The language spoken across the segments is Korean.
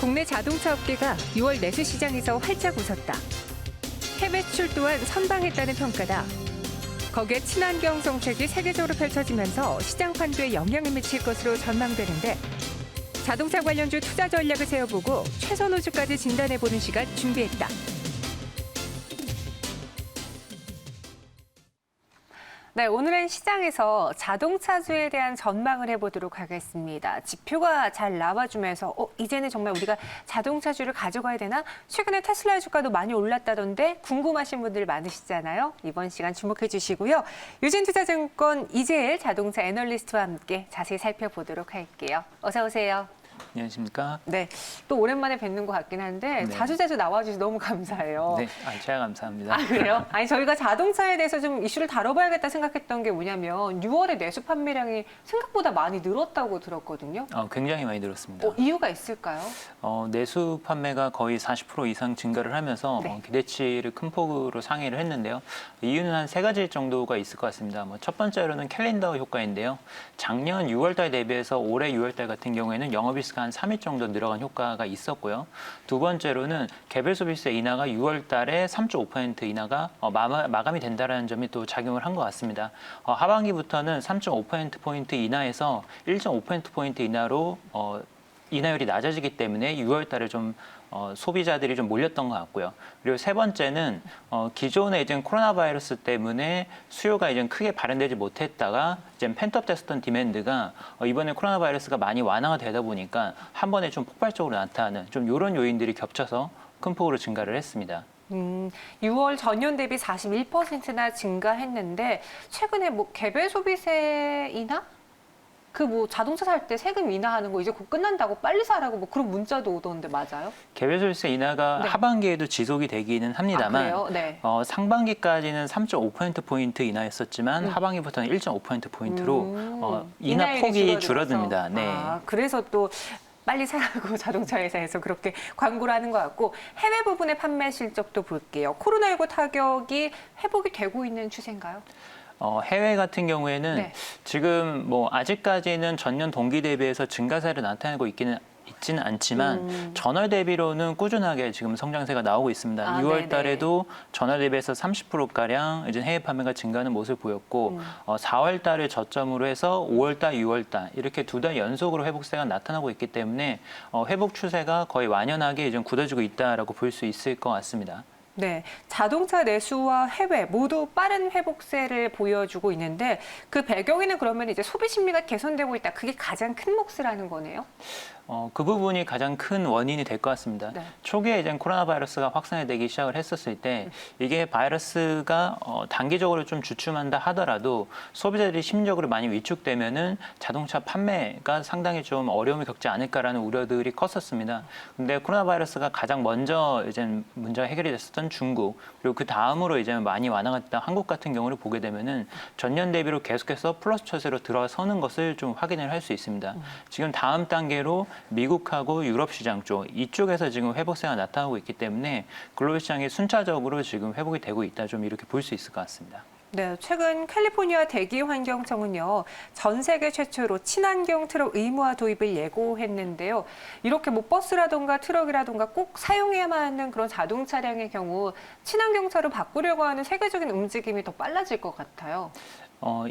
국내 자동차 업계가 6월 내수 시장에서 활짝 웃었다. 해외 수출 또한 선방했다는 평가다. 거기에 친환경 정책이 세계적으로 펼쳐지면서 시장 판도에 영향을 미칠 것으로 전망되는데 자동차 관련주 투자 전략을 세워보고 최선 호주까지 진단해보는 시간 준비했다. 네, 오늘은 시장에서 자동차주에 대한 전망을 해보도록 하겠습니다. 지표가 잘 나와주면서 이제는 정말 우리가 자동차주를 가져가야 되나? 최근에 테슬라 주가도 많이 올랐다던데 궁금하신 분들 많으시잖아요. 이번 시간 주목해 주시고요. 유진투자증권 이재일 자동차 애널리스트와 함께 자세히 살펴보도록 할게요. 어서 오세요. 안녕하십니까? 네, 또 오랜만에 뵙는 것 같긴 한데 네. 자주자주 나와주셔서 너무 감사해요. 네, 제가 감사합니다. 아, 그래요? 아니, 저희가 자동차에 대해서 좀 이슈를 다뤄봐야겠다 생각했던 게 뭐냐면 6월에 내수 판매량이 생각보다 많이 늘었다고 들었거든요. 굉장히 많이 늘었습니다. 이유가 있을까요? 내수 판매가 거의 40% 이상 증가를 하면서 네. 기대치를 큰 폭으로 상회를 했는데요. 이유는 한 세 가지 정도가 있을 것 같습니다. 첫 번째로는 캘린더 효과인데요. 작년 6월달 대비해서 올해 6월달 같은 경우에는 영업일수가 한 3일 정도 늘어간 효과가 있었고요. 두 번째로는 개별 소비세 인하가 6월달에 3.5% 인하가 마감이 된다는 점이 또 작용을 한 것 같습니다. 하반기부터는 3.5%포인트 인하에서 1.5%포인트 인하로 인하율이 낮아지기 때문에 6월달에 좀 소비자들이 좀 몰렸던 것 같고요. 그리고 세 번째는 기존에 이제 코로나 바이러스 때문에 수요가 이제 크게 발현되지 못했다가 이제 펜트업 됐었던 디맨드가 이번에 코로나 바이러스가 많이 완화가 되다 보니까 한 번에 좀 폭발적으로 나타나는 좀 이런 요인들이 겹쳐서 큰 폭으로 증가를 했습니다. 6월 전년 대비 41%나 증가했는데 최근에 개별 소비세 인하? 자동차 살 때 세금 인하하는 거 이제 곧 끝난다고 빨리 사라고 그런 문자도 오던데 맞아요? 개별 소비세 인하가 네. 하반기에도 지속이 되기는 합니다만 그래요? 네. 상반기까지는 3.5%포인트 인하했었지만 하반기부터는 1.5%포인트로 인하 인하율이 폭이 줄어듭니다. 네. 그래서 또 빨리 사라고 자동차 회사에서 그렇게 광고를 하는 것 같고 해외 부분의 판매 실적도 볼게요. 코로나19 타격이 회복이 되고 있는 추세인가요? 해외 같은 경우에는 네. 지금 아직까지는 전년 동기 대비해서 증가세를 나타내고 있지는 않지만 전월 대비로는 꾸준하게 지금 성장세가 나오고 있습니다. 6월 달에도 전월 대비해서 30%가량 이제 해외 판매가 증가하는 모습을 보였고 4월 달을 저점으로 해서 5월 달, 6월 달 이렇게 두 달 연속으로 회복세가 나타나고 있기 때문에 회복 추세가 거의 완연하게 이제 굳어지고 있다라고 볼 수 있을 것 같습니다. 네, 자동차 내수와 해외 모두 빠른 회복세를 보여주고 있는데 그 배경에는 그러면 이제 소비 심리가 개선되고 있다. 그게 가장 큰 몫이라는 거네요. 그 부분이 가장 큰 원인이 될 것 같습니다. 네. 초기에 이제 코로나 바이러스가 확산되기 시작을 했었을 때 이게 바이러스가 단기적으로 좀 주춤한다 하더라도 소비자들이 심리적으로 많이 위축되면은 자동차 판매가 상당히 좀 어려움을 겪지 않을까라는 우려들이 컸었습니다. 근데 코로나 바이러스가 가장 먼저 이제 문제가 해결이 됐었던 중국 그리고 그 다음으로 이제 많이 완화가 됐던 한국 같은 경우를 보게 되면은 전년 대비로 계속해서 플러스 추세로 들어서는 것을 좀 확인을 할 수 있습니다. 지금 다음 단계로 미국하고 유럽 시장 쪽 이쪽에서 지금 회복세가 나타나고 있기 때문에 글로벌 시장이 순차적으로 지금 회복이 되고 있다 좀 이렇게 볼 수 있을 것 같습니다. 네, 최근 캘리포니아 대기환경청은요, 전 세계 최초로 친환경 트럭 의무화 도입을 예고했는데요. 이렇게 버스라든가 트럭이라든가 꼭 사용해야만 하는 그런 자동 차량의 경우 친환경차로 바꾸려고 하는 세계적인 움직임이 더 빨라질 것 같아요.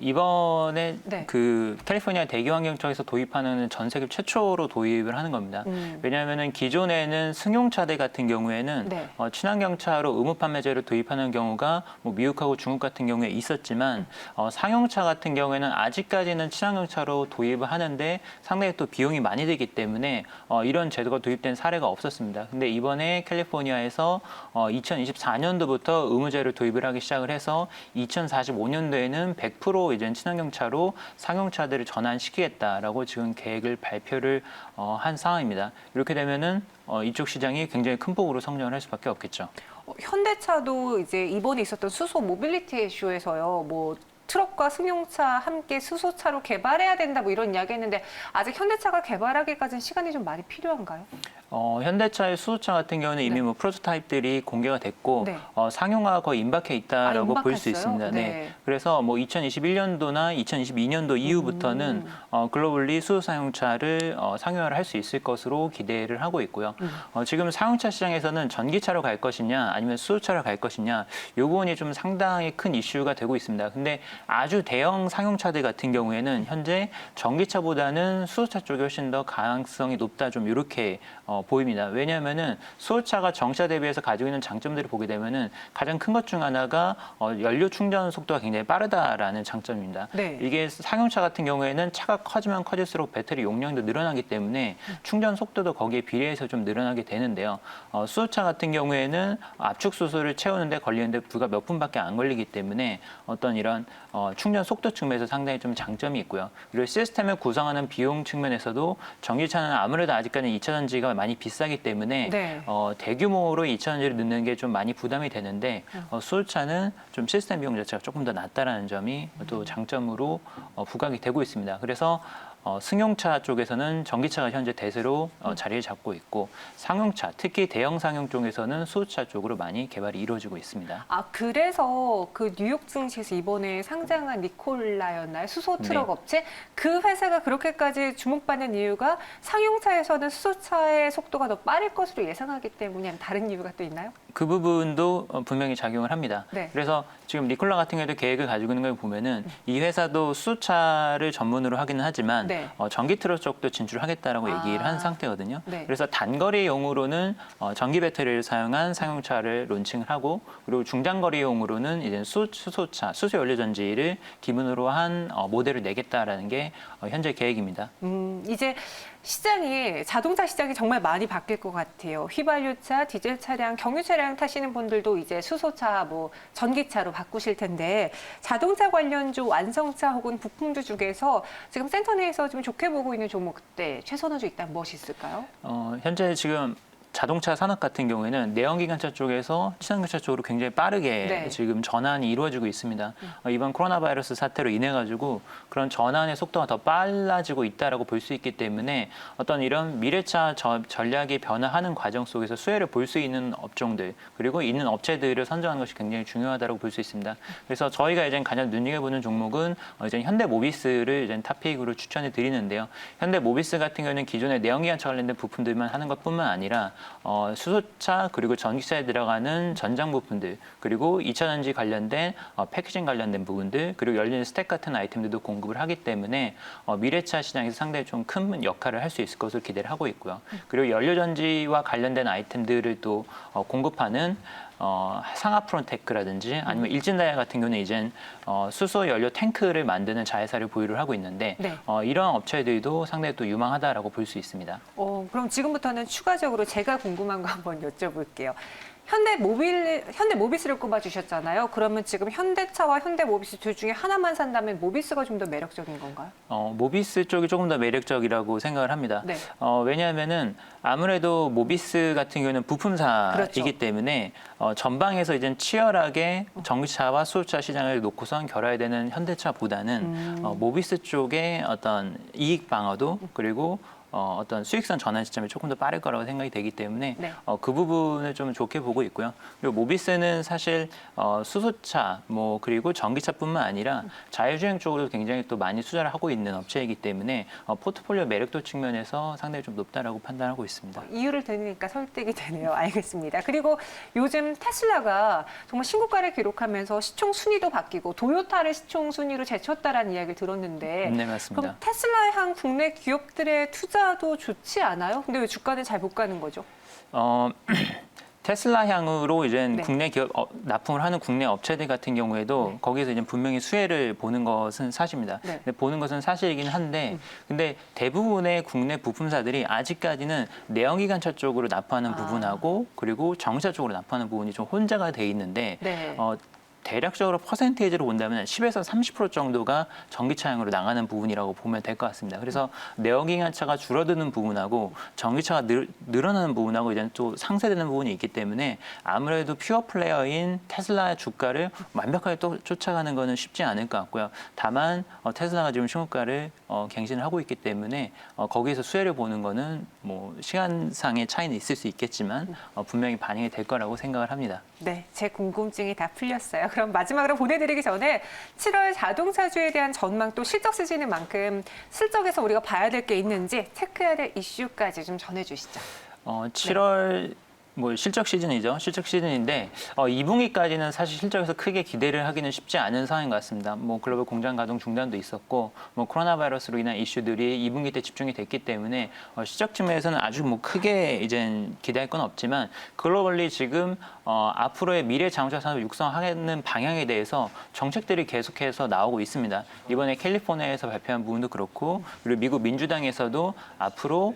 이번에 네. 그 캘리포니아 대기환경청에서 도입하는 전 세계 최초로 도입을 하는 겁니다. 왜냐하면은 기존에는 승용차들 같은 경우에는 네. 친환경차로 의무 판매제를 도입하는 경우가 미국하고 중국 같은 경우에 있었지만 상용차 같은 경우에는 아직까지는 친환경차로 도입을 하는데 상당히 또 비용이 많이 들기 때문에 이런 제도가 도입된 사례가 없었습니다. 근데 이번에 캘리포니아에서 2024년도부터 의무제를 도입을 하기 시작을 해서 2045년도에는 100% 이제 친환경차로 상용차들을 전환시키겠다라고 지금 계획을 발표를 한 상황입니다. 이렇게 되면은 이쪽 시장이 굉장히 큰 폭으로 성장을 할 수밖에 없겠죠. 현대차도 이제 이번에 있었던 수소 모빌리티 이슈에서요, 트럭과 승용차 함께 수소차로 개발해야 된다 이런 이야기 했는데 아직 현대차가 개발하기까지는 시간이 좀 많이 필요한가요? 현대차의 수소차 같은 경우는 이미 네. 뭐 프로토타입들이 공개가 됐고 네. 상용화가 거의 임박해 있다라고 볼 수 임박했어요? 있습니다. 네. 그래서 뭐 2021년도나 2022년도 이후부터는 글로벌리 수소 사용차를 상용화를 할 수 있을 것으로 기대를 하고 있고요. 지금 사용차 시장에서는 전기차로 갈 것이냐 아니면 수소차로 갈 것이냐 이 부분이 좀 상당히 큰 이슈가 되고 있습니다. 근데 아주 대형 상용차들 같은 경우에는 현재 전기차보다는 수소차 쪽이 훨씬 더 가능성이 높다 좀 이렇게 보입니다. 왜냐하면은 수소차가 전기차 대비해서 가지고 있는 장점들을 보게 되면은 가장 큰 것 중 하나가 연료 충전 속도가 굉장히 빠르다라는 장점입니다. 네. 이게 상용차 같은 경우에는 차가 커지면 커질수록 배터리 용량도 늘어나기 때문에 충전 속도도 거기에 비례해서 좀 늘어나게 되는데요. 수소차 같은 경우에는 압축 수소를 채우는데 걸리는데 불과 몇 분밖에 안 걸리기 때문에 어떤 이런 충전 속도 측면에서 상당히 좀 장점이 있고요. 그리고 시스템을 구성하는 비용 측면에서도 전기차는 아무래도 아직까지는 2차 전지가 많이 비싸기 때문에 네. 대규모로 2차 전지를 넣는 게 좀 많이 부담이 되는데 수소차는 좀 시스템 비용 자체가 조금 더 낮다라는 점이 또 장점으로 부각이 되고 있습니다. 그래서 승용차 쪽에서는 전기차가 현재 대세로 자리를 잡고 있고 상용차, 특히 대형 상용 쪽에서는 수소차 쪽으로 많이 개발이 이루어지고 있습니다. 그래서 그 뉴욕 증시에서 이번에 상장한 니콜라였나요? 수소 트럭 네. 업체? 그 회사가 그렇게까지 주목받는 이유가 상용차에서는 수소차의 속도가 더 빠를 것으로 예상하기 때문에 아니면 다른 이유가 또 있나요? 그 부분도 분명히 작용을 합니다. 네. 그래서 지금 니콜라 같은 경우도 계획을 가지고 있는 걸 보면은 이 회사도 수소차를 전문으로 하기는 하지만 네. 전기 트럭 쪽도 진출하겠다라고 얘기를 한 상태거든요. 네. 그래서 단거리용으로는 전기 배터리를 사용한 상용차를 론칭을 하고 그리고 중장거리용으로는 이제 수소차, 수소 연료 전지를 기본으로 한 모델을 내겠다라는 게 현재 계획입니다. 이제 시장이 자동차 시장이 정말 많이 바뀔 것 같아요. 휘발유차, 디젤 차량, 경유 차량 타시는 분들도 이제 수소차, 뭐 전기차로 바꾸실 텐데 자동차 관련주, 완성차 혹은 부품주 중에서 지금 센터 내에서 좀 좋게 보고 있는 종목들 최선호주 있다면 무엇이 있을까요? 현재 지금 자동차 산업 같은 경우에는 내연기관차 쪽에서 친환경차 쪽으로 굉장히 빠르게 네. 지금 전환이 이루어지고 있습니다. 이번 코로나 바이러스 사태로 인해 가지고 그런 전환의 속도가 더 빨라지고 있다라고 볼 수 있기 때문에 어떤 이런 미래차 전략이 변화하는 과정 속에서 수혜를 볼 수 있는 업종들 그리고 있는 업체들을 선정하는 것이 굉장히 중요하다고 볼 수 있습니다. 그래서 저희가 이제 가장 눈여겨보는 종목은 이제 현대모비스를 이제 탑픽으로 추천해 드리는데요. 현대모비스 같은 경우는 기존의 내연기관차 관련된 부품들만 하는 것뿐만 아니라 수소차 그리고 전기차에 들어가는 전장 부품들 그리고 2차 전지 관련된 패키징 관련된 부분들 그리고 열리는 스택 같은 아이템들도 공급을 하기 때문에 미래차 시장에서 상당히 좀 큰 역할을 할 수 있을 것으로 기대를 하고 있고요. 그리고 연료 전지와 관련된 아이템들을 또 공급하는 상하프론테크라든지 아니면 일진다이아 같은 경우는 이젠 수소 연료 탱크를 만드는 자회사를 보유를 하고 있는데 네. 이러한 업체들도 상당히 또 유망하다라고 볼 수 있습니다. 그럼 지금부터는 추가적으로 제가 궁금한 거 한번 여쭤볼게요. 현대모비스를 꼽아주셨잖아요. 그러면 지금 현대차와 현대모비스 둘 중에 하나만 산다면 모비스가 좀 더 매력적인 건가요? 모비스 쪽이 조금 더 매력적이라고 생각을 합니다. 네. 왜냐하면은 아무래도 모비스 같은 경우는 부품사이기 그렇죠. 때문에 전방에서 이제 치열하게 전기차와 수소차 시장을 놓고선 겨뤄야 되는 현대차보다는 모비스 쪽의 어떤 이익 방어도 그리고 어떤 수익성 전환 시점이 조금 더 빠를 거라고 생각이 되기 때문에 네. 그 부분을 좀 좋게 보고 있고요. 그리고 모비스는 사실 수소차 뭐 그리고 전기차뿐만 아니라 자율주행 쪽으로 굉장히 또 많이 투자를 하고 있는 업체이기 때문에 포트폴리오 매력도 측면에서 상당히 좀 높다라고 판단하고 있습니다. 이유를 들으니까 설득이 되네요. 알겠습니다. 그리고 요즘 테슬라가 정말 신고가를 기록하면서 시총 순위도 바뀌고 도요타를 시총 순위로 제쳤다라는 이야기를 들었는데 네, 맞습니다. 그럼 테슬라에 한 국내 기업들의 투자도 좋지 않아요? 근데 왜 주가는 잘 못 가는 거죠? 테슬라 향으로 이제 네. 국내 기업 납품을 하는 국내 업체들 같은 경우에도 네. 거기서 이제 분명히 수혜를 보는 것은 사실입니다. 네. 근데 보는 것은 사실이긴 한데 근데 대부분의 국내 부품사들이 아직까지는 내연기관차 쪽으로 납품하는 부분하고 그리고 전기차 쪽으로 납품하는 부분이 좀 혼자가 돼 있는데 네. 대략적으로 퍼센테이지로 본다면 10에서 30% 정도가 전기차용으로 나가는 부분이라고 보면 될 것 같습니다. 그래서 내연기관차가 줄어드는 부분하고 전기차가 늘어나는 부분하고 이제 또 상쇄되는 부분이 있기 때문에 아무래도 퓨어 플레이어인 테슬라의 주가를 완벽하게 또 쫓아가는 것은 쉽지 않을 것 같고요. 다만 테슬라가 지금 신고가를 갱신을 하고 있기 때문에 거기에서 수혜를 보는 거는 뭐 시간상의 차이는 있을 수 있겠지만 분명히 반영이 될 거라고 생각을 합니다. 네, 제 궁금증이 다 풀렸어요. 그럼 마지막으로 보내드리기 전에 7월 자동차주에 대한 전망 또 실적 시즌인 만큼 실적에서 우리가 봐야 될 게 있는지 체크해야 될 이슈까지 좀 전해주시죠. 7월 뭐 실적 시즌이죠. 실적 시즌인데 2분기까지는 사실 실적에서 크게 기대를 하기는 쉽지 않은 상황인 것 같습니다. 뭐 글로벌 공장 가동 중단도 있었고 뭐 코로나 바이러스로 인한 이슈들이 2분기 때 집중이 됐기 때문에 실적 측면에서는 아주 뭐 크게 이젠 기대할 건 없지만 글로벌리 지금 앞으로의 미래 자동차 산업 육성하는 방향에 대해서 정책들이 계속해서 나오고 있습니다. 이번에 캘리포니아에서 발표한 부분도 그렇고 그리고 미국 민주당에서도 앞으로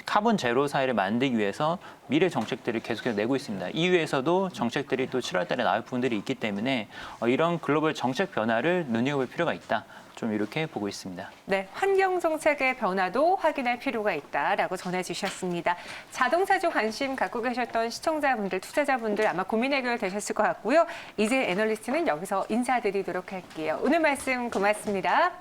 카본 제로 사회를 만들기 위해서 미래 정책들을 계속해서 내고 있습니다. EU에서도 정책들이 또 7월 달에 나올 부분들이 있기 때문에 이런 글로벌 정책 변화를 눈여겨볼 필요가 있다. 좀 이렇게 보고 있습니다. 네, 환경 정책의 변화도 확인할 필요가 있다라고 전해주셨습니다. 자동차주 관심 갖고 계셨던 시청자분들, 투자자분들 아마 고민 해결되셨을 것 같고요. 이제 애널리스트는 여기서 인사드리도록 할게요. 오늘 말씀 고맙습니다.